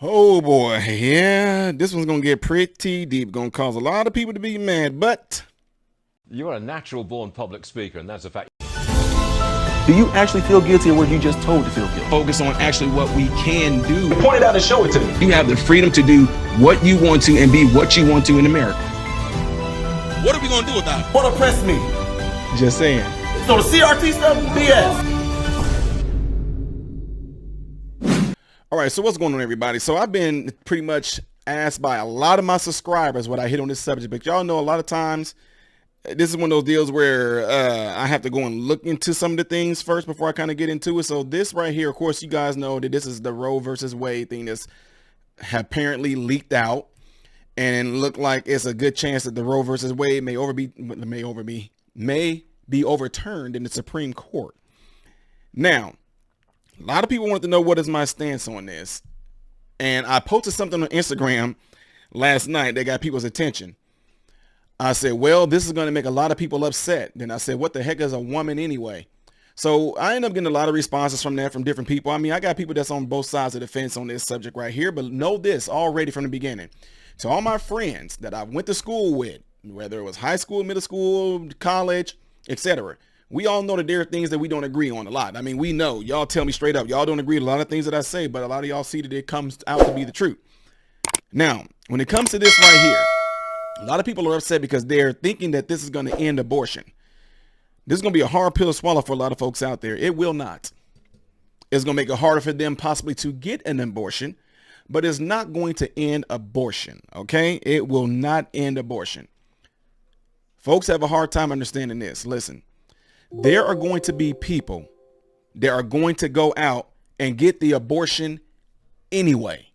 Oh boy, yeah, this one's gonna get pretty deep. Gonna cause a lot of people to be mad, but You are a natural born public speaker, and that's a fact. Do you actually feel guilty or were you just told to feel guilty? Focus on actually what we can do. Point it out and show it to me. You have the freedom to do what you want to and be what you want to in America. what are we gonna do about it? What oppressed me? Just saying. So the CRT stuff, BS. All right, so what's going on, everybody? So I've been pretty much asked by a lot of my subscribers what I hit on this subject, but y'all know a lot of times this is one of those deals where I have to go and look into some of the things first before I kind of get into it. So this right here, of course, you guys know that this is the Roe versus Wade thing that's apparently leaked out, and look like it's a good chance that the Roe versus Wade may be overturned in the Supreme Court. Now, a lot of people wanted to know what is my stance on this, and I posted something on Instagram last night that got people's attention. I said, well, this is going to make a lot of people upset. Then I said, what the heck is a woman anyway? So I ended up getting a lot of responses from that from different people. I mean, I got people that's on both sides of the fence on this subject right here, but know this already from the beginning. To all my friends that I went to school with, whether it was high school, middle school, college, etc., we all know that there are things that we don't agree on a lot. I mean, we know, y'all tell me straight up, y'all don't agree with a lot of things that I say, but a lot of y'all see that it comes out to be the truth. Now, when it comes to this right here, a lot of people are upset because they're thinking that this is going to end abortion. This is going to be a hard pill to swallow for a lot of folks out there. It will not. It's going to make it harder for them possibly to get an abortion, but it's not going to end abortion, okay? It will not end abortion. Folks have a hard time understanding this. Listen, there are going to be people that are going to go out and get the abortion anyway.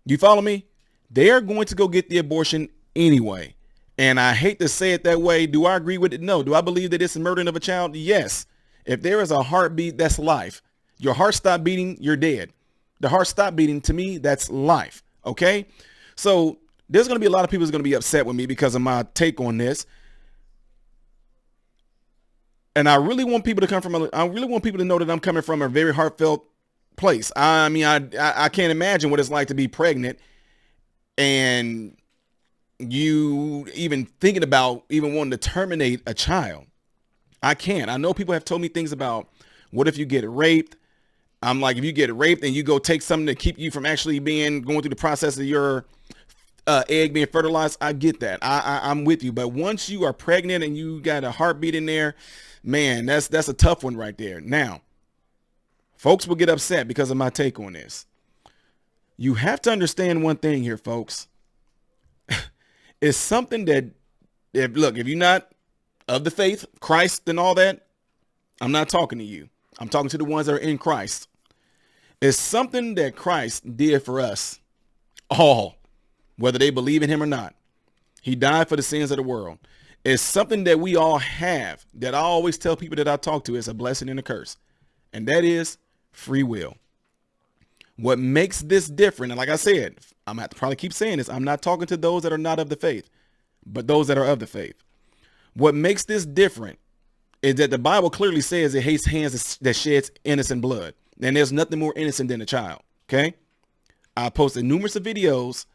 You follow me? They are going to go get the abortion anyway. And I hate to say it that way. Do I agree with it? No. Do I believe that it's murdering of a child? Yes. If there is a heartbeat, that's life. Your heart stopped beating, you're dead. The heart stopped beating, to me, that's life. Okay? So there's going to be a lot of people who's going to be upset with me because of my take on this. And I really want people to know that I'm coming from a very heartfelt place. I mean, I can't imagine what it's like to be pregnant and you even thinking about even wanting to terminate a child. I can't. I know people have told me things about what if you get raped. I'm like, if you get raped and you go take something to keep you from actually going through the process of your egg being fertilized, I get that. I'm with you. But once you are pregnant and you got a heartbeat in there, man, that's a tough one right there. Now, folks will get upset because of my take on this. You have to understand one thing here, folks. It's something that, if you're not of the faith, Christ and all that, I'm not talking to you. I'm talking to the ones that are in Christ. It's something that Christ did for us all, whether they believe in him or not. He died for the sins of the world. It's something that we all have that I always tell people that I talk to is a blessing and a curse. And that is free will. What makes this different, and like I said, I'm going to have to probably keep saying this, I'm not talking to those that are not of the faith, but those that are of the faith. What makes this different is that the Bible clearly says it hates hands that sheds innocent blood. And there's nothing more innocent than a child, okay? I posted numerous of videos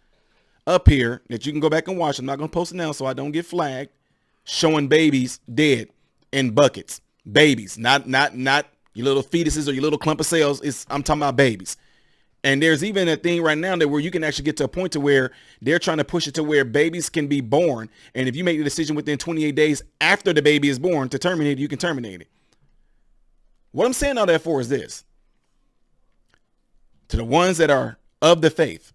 up here that you can go back and watch. I'm not going to post it now so I don't get flagged, showing babies dead in buckets. Babies, not your little fetuses or your little clump of cells. I'm talking about babies. And there's even a thing right now that where you can actually get to a point to where they're trying to push it to where babies can be born. And if you make the decision within 28 days after the baby is born to terminate it, you can terminate it. What I'm saying all that for is this. To the ones that are of the faith,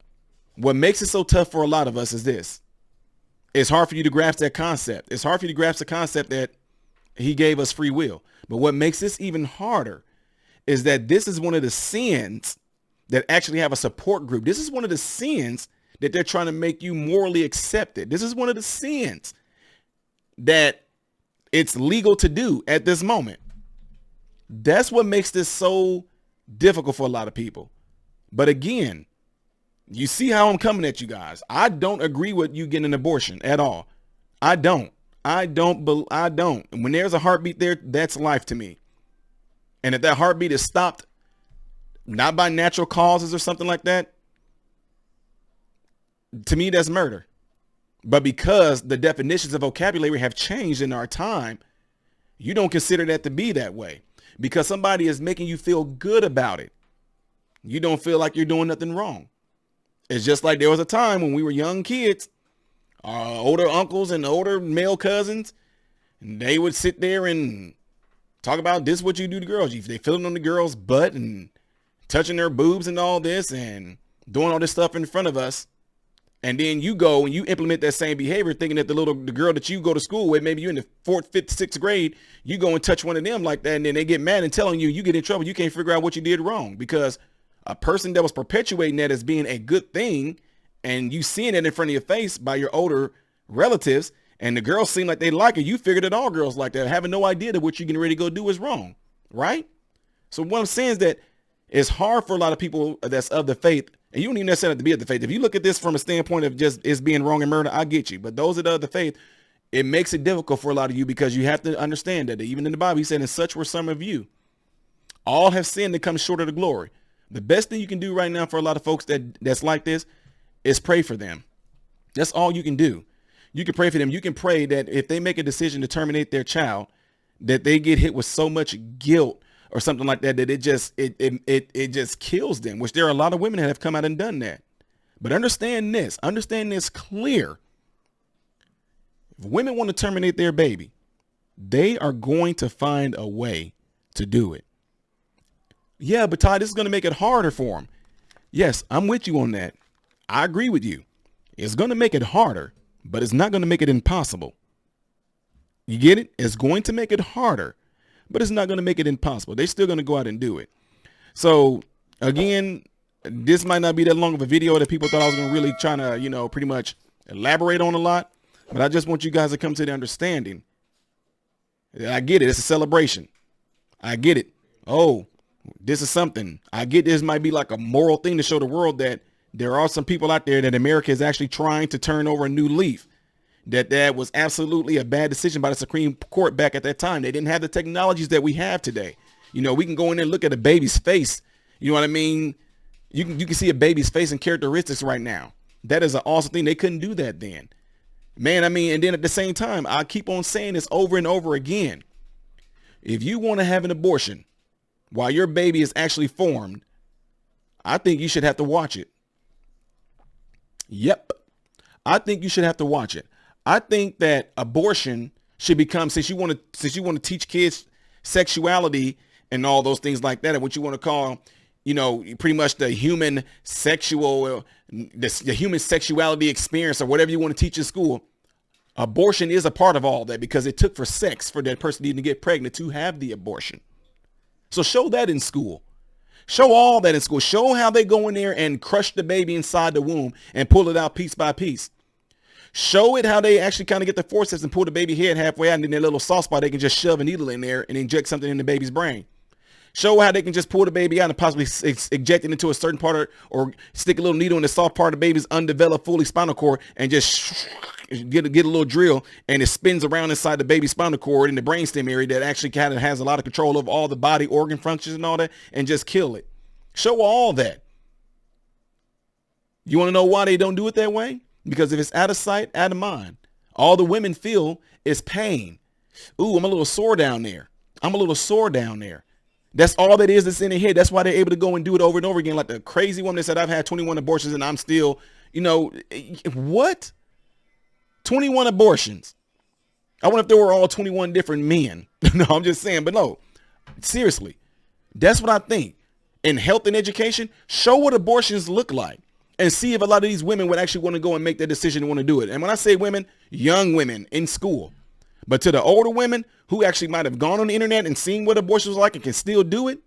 what makes it so tough for a lot of us is this. It's hard for you to grasp that concept. It's hard for you to grasp the concept that he gave us free will. But what makes this even harder is that this is one of the sins that actually have a support group. This is one of the sins that they're trying to make you morally accepted. This is one of the sins that it's legal to do at this moment. That's what makes this so difficult for a lot of people. But again, you see how I'm coming at you guys. I don't agree with you getting an abortion at all. I don't. And when there's a heartbeat there, that's life to me. And if that heartbeat is stopped, not by natural causes or something like that, To me, that's murder. But because the definitions of vocabulary have changed in our time, you don't consider that to be that way. Because somebody is making you feel good about it, you don't feel like you're doing nothing wrong. It's just like there was a time when we were young kids, our older uncles and older male cousins, and they would sit there and talk about this, what you do to girls. They feeling on the girl's butt and touching their boobs and all this and doing all this stuff in front of us. And then you go and you implement that same behavior, thinking that the girl that you go to school with, maybe you're in the 4th, 5th, 6th grade, you go and touch one of them like that. And then they get mad and telling you, you get in trouble. You can't figure out what you did wrong, because a person that was perpetuating that as being a good thing, and you seeing it in front of your face by your older relatives, and the girls seem like they like it, you figured that all girls like that, having no idea that what you're getting ready to go do is wrong. Right? So what I'm saying is that it's hard for a lot of people that's of the faith, and you don't even necessarily have to be of the faith. If you look at this from a standpoint of just it's being wrong and murder, I get you. But those that are of the faith, it makes it difficult for a lot of you, because you have to understand that even in the Bible, he said, and such were some of you. All have sinned and come short of the glory. The best thing you can do right now for a lot of folks that's like this is pray for them. That's all you can do. You can pray for them. You can pray that if they make a decision to terminate their child, that they get hit with so much guilt or something like that, that it just kills them, which there are a lot of women that have come out and done that. But understand this clear. If women want to terminate their baby, they are going to find a way to do it. Yeah, but Todd, this is going to make it harder for them. Yes, I'm with you on that. I agree with you. It's going to make it harder, but it's not going to make it impossible. You get it? It's going to make it harder, but it's not going to make it impossible. They're still going to go out and do it. So again, this might not be that long of a video that people thought I was going to really try to, pretty much elaborate on a lot, but I just want you guys to come to the understanding. I get it. It's a celebration. I get it. Oh, this is something. I get this might be like a moral thing to show the world that there are some people out there that America is actually trying to turn over a new leaf. That was absolutely a bad decision by the Supreme Court back at that time. They didn't have the technologies that we have today. We can go in there and look at a baby's face. You know what I mean? You can see a baby's face and characteristics right now. That is an awesome thing. They couldn't do that then. Man, and then at the same time, I keep on saying this over and over again. If you want to have an abortion while your baby is actually formed, I think you should have to watch it. Yep. I think you should have to watch it. I think that abortion should become, since you want to teach kids sexuality and all those things like that, and what you want to call, pretty much the human the human sexuality experience, or whatever you want to teach in school. Abortion is a part of all that, because it took for sex for that person needing to get pregnant to have the abortion. So show that in school. Show all that in school. Show how they go in there and crush the baby inside the womb and pull it out piece by piece. Show it how they actually kind of get the forceps and pull the baby head halfway out, and in their little soft spot, they can just shove a needle in there and inject something in the baby's brain. Show how they can just pull the baby out and possibly eject it into a certain part or stick a little needle in the soft part of the baby's undeveloped fully spinal cord and just get a little drill, and it spins around inside the baby's spinal cord in the brainstem area that actually kind of has a lot of control of all the body organ functions and all that, and just kill it. Show all that. You want to know why they don't do it that way? Because if it's out of sight, out of mind, all the women feel is pain. Ooh, I'm a little sore down there. I'm a little sore down there. That's all that is that's in their head. That's why they're able to go and do it over and over again. Like the crazy woman that said, I've had 21 abortions and I'm still, what? 21 abortions. I wonder if there were all 21 different men. No, I'm just saying, but no, seriously, that's what I think. In health and education, show what abortions look like and see if a lot of these women would actually want to go and make that decision and want to do it. And when I say women, young women in school. But to the older women who actually might have gone on the internet and seen what abortion was like and can still do it,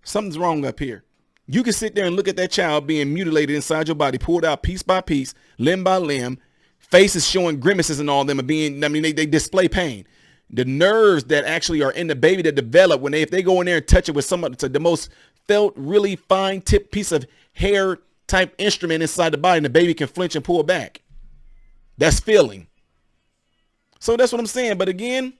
something's wrong up here. You can sit there and look at that child being mutilated inside your body, pulled out piece by piece, limb by limb, faces showing grimaces and all of them are they display pain. The nerves that actually are in the baby that develop if they go in there and touch it with the most felt, really fine tip piece of hair type instrument inside the body, and the baby can flinch and pull back. That's feeling. So that's what I'm saying. But again,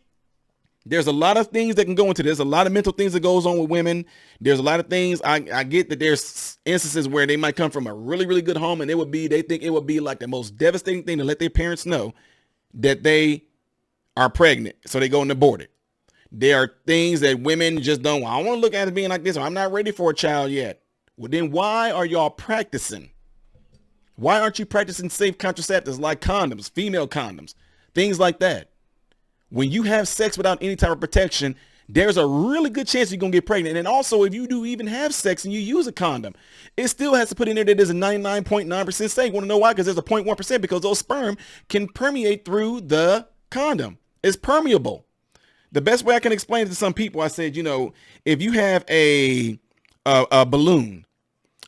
There's a lot of things that can go into this. A lot of mental things that goes on with women. There's a lot of things. I get that there's instances where they might come from a really, really good home, and they think it would be like the most devastating thing to let their parents know that they are pregnant, so they go and abort it. There are things that women just don't want. I want to look at it being like this, or I'm not ready for a child yet. Well, then why are y'all practicing? Why aren't you practicing safe contraceptives like condoms, female condoms, things like that? When you have sex without any type of protection, there's a really good chance you're going to get pregnant. And also, if you do even have sex and you use a condom, it still has to put in there that there's a 99.9% safe. Want to know why? Because there's a 0.1% because those sperm can permeate through the condom. It's permeable. The best way I can explain it to some people, I said, if you have a balloon,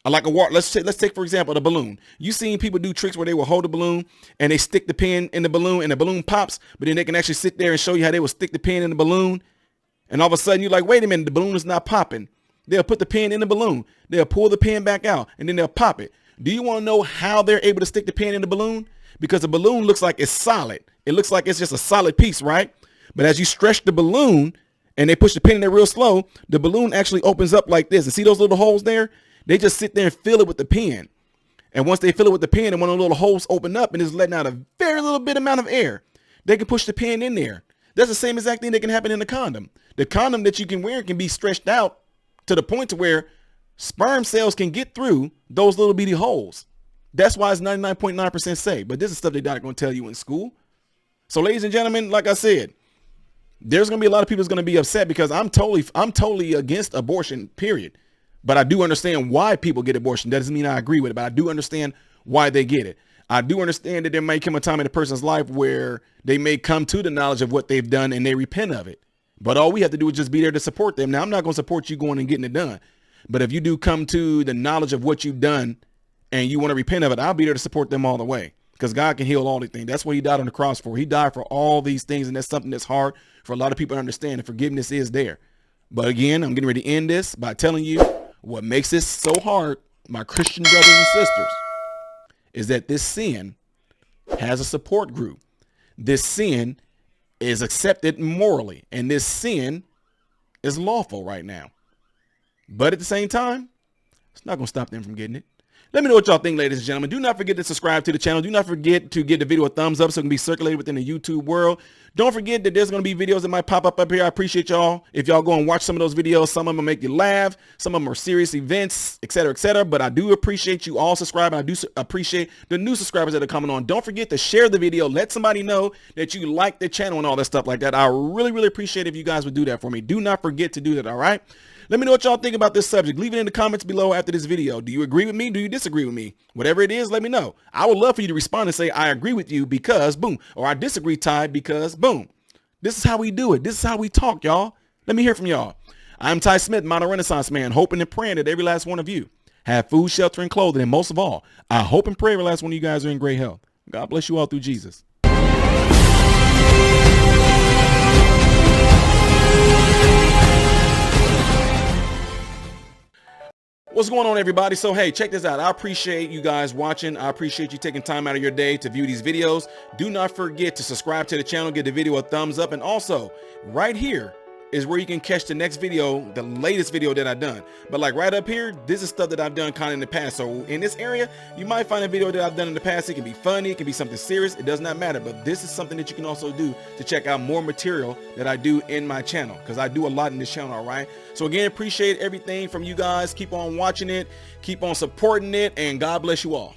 like a water, let's take for example the balloon. You seen people do tricks where they will hold the balloon and they stick the pin in the balloon and the balloon pops, but then they can actually sit there and show you how they will stick the pin in the balloon. And all of a sudden you're like, wait a minute, the balloon is not popping. They'll put the pin in the balloon. They'll pull the pin back out and then they'll pop it. Do you want to know how they're able to stick the pin in the balloon? Because the balloon looks like it's solid. It looks like it's just a solid piece, right? But as you stretch the balloon and they push the pin in there real slow, the balloon actually opens up like this. And see those little holes there? They just sit there and fill it with the pin. And once they fill it with the pin and one of the little holes open up and it's letting out a very little bit amount of air, they can push the pin in there. That's the same exact thing that can happen in the condom. The condom that you can wear can be stretched out to the point to where sperm cells can get through those little bitty holes. That's why it's 99.9% safe. But this is stuff they're not going to tell you in school. So ladies and gentlemen, like I said, there's going to be a lot of people that's going to be upset because I'm totally against abortion, period. But I do understand why people get abortion. That doesn't mean I agree with it, but I do understand why they get it. I do understand that there may come a time in a person's life where they may come to the knowledge of what they've done and they repent of it. But all we have to do is just be there to support them. Now, I'm not going to support you going and getting it done. But if you do come to the knowledge of what you've done and you want to repent of it, I'll be there to support them all the way. Because God can heal all these things. That's what he died on the cross for. He died for all these things. And that's something that's hard for a lot of people to understand. And forgiveness is there. But again, I'm getting ready to end this by telling you what makes this so hard, my Christian brothers and sisters, is that this sin has a support group. This sin is accepted morally. And this sin is lawful right now. But at the same time, it's not going to stop them from getting it. Let me know what y'all think, ladies and gentlemen. Do not forget to subscribe to the channel. Do not forget to give the video a thumbs up so it can be circulated within the YouTube world. Don't forget that there's going to be videos that might pop up here. I appreciate y'all. If y'all go and watch some of those videos, some of them make you laugh. Some of them are serious events, etc., etc. But I do appreciate you all subscribing. I do appreciate the new subscribers that are coming on. Don't forget to share the video. Let somebody know that you like the channel and all that stuff like that. I really, really appreciate if you guys would do that for me. Do not forget to do that, all right? Let me know what y'all think about this subject. Leave it in the comments below after this video. Do you agree with me? Do you disagree with me? Whatever it is, let me know. I would love for you to respond and say, I agree with you because boom, or I disagree, Ty, because boom. This is how we do it. This is how we talk, y'all. Let me hear from y'all. I'm Ty Smith, modern Renaissance man, hoping and praying that every last one of you have food, shelter, and clothing. And most of all, I hope and pray every last one of you guys are in great health. God bless you all through Jesus. What's going on, everybody? So, hey, check this out. I appreciate you guys watching. I appreciate you taking time out of your day to view these videos. Do not forget to subscribe to the channel, give the video a thumbs up. And also, right here is where you can catch the next video, the latest video that I've done. But like right up here, this is stuff that I've done kind of in the past. So in this area, you might find a video that I've done in the past. It can be funny. It can be something serious. It does not matter. But this is something that you can also do to check out more material that I do in my channel, because I do a lot in this channel, all right? So again, appreciate everything from you guys. Keep on watching it. Keep on supporting it. And God bless you all.